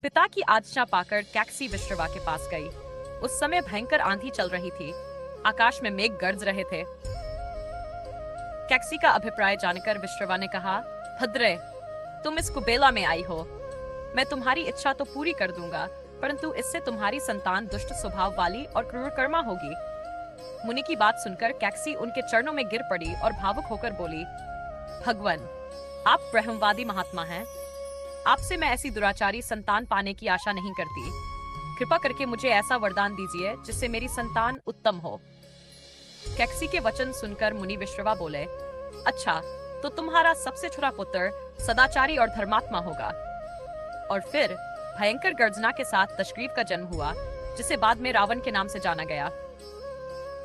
पिता की आज्ञा पाकर कैक्सी विश्रवा के पास गई। उस समय भयंकर आंधी चल रही थी। आकाश में मेघ गरज रहे थे। कैक्सी का अभिप्राय जानकर विश्रवा ने कहा, भद्रे, तुम इस कुबेला में आई हो। मैं तुम्हारी इच्छा तो पूरी कर दूंगा, परंतु इससे तुम्हारी संतान दुष्ट स्वभाव वाली और क्रूर कर्मा होगी। मुनि की बात सुनकर कैक्सी उनके चरणों में गिर पड़ी और भावुक होकर बोली, भगवान, आप ब्रह्मवादी महात्मा हैं। आपसे मैं ऐसी दुराचारी संतान पाने की आशा नहीं करती। कृपा करके मुझे ऐसा वरदान दीजिए जिससे मेरी संतान उत्तम हो। कैक्सी के वचन सुनकर मुनि विश्रवा बोले, अच्छा, तो तुम्हारा सबसे छोटा पुत्र सदाचारी और धर्मात्मा होगा। और फिर भयंकर गर्जना के साथ दशग्रीव का जन्म हुआ, जिसे बाद में रावण के नाम से जाना गया।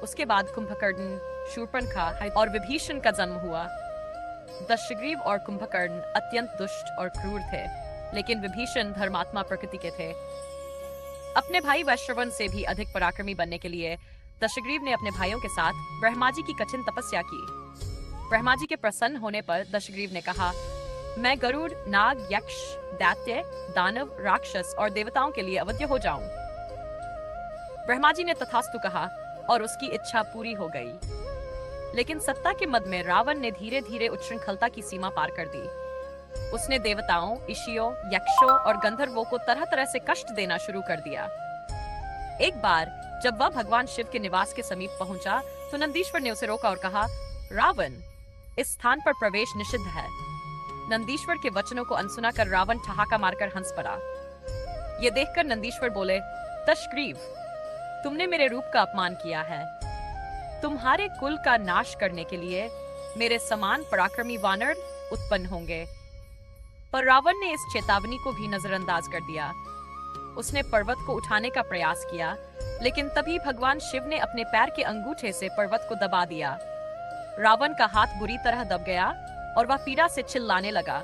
उसके बाद कुंभकर्ण, शूर्पणखा और विभीषण का जन्म हुआ। दशग्रीव और कुंभकर्ण अत्यंत दुष्ट और क्रूर थे, लेकिन विभीषण धर्मात्मा प्रकृति के थे। अपने भाई वैश्रवन से भी अधिक पराक्रमी बनने के लिए दशग्रीव ने अपने भाइयों के साथ ब्रह्मा जी की कठिन तपस्या की। ब्रह्मा जी के प्रसन्न होने पर दशग्रीव ने कहा, मैं गरुड़, नाग, यक्ष, दैत्य, दानव, राक्षस और देवताओं के लिए अवध्य हो जाऊं। ब्रह्मा जी ने तथास्तु कहा और उसकी इच्छा पूरी हो गई। लेकिन सत्ता के मद में रावण ने धीरे धीरे उच्छृंखलता की सीमा पार कर दी। उसने देवताओं, ऋषियों, यक्षों और गंधर्वों को तरह तरह से कष्ट देना शुरू कर दिया। एक बार जब वह भगवान शिव के निवास के समीप पहुंचा, तो नंदीश्वर ने उसे रोका और कहा, रावण, इस स्थान पर प्रवेश निषिद्ध है। नंदीश्वर के वचनों को अनसुना कर रावण ठहाका मारकर हंस पड़ा। ये देखकर नंदीश्वर बोले, दशग्रीव, तुमने मेरे रूप का अपमान किया है। तुम्हारे कुल का नाश करने के लिए मेरे समान पराक्रमी वानर उत्पन्न होंगे। पर रावण ने इस चेतावनी को भी नजरअंदाज कर दिया। उसने पर्वत को उठाने का प्रयास किया, लेकिन तभी भगवान शिव ने अपने पैर के अंगूठे से पर्वत को दबा दिया। रावण का हाथ बुरी तरह दब गया और वह पीड़ा से चिल्लाने लगा।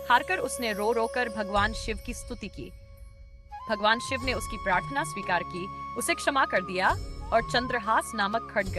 हारकर उसने रो रो कर भगवान शिव की स्तुति की। भगवान शिव ने उसकी प्रार्थना स्वीकार की, उसे क्षमा कर दिया और चंद्रहास नामक खड्ग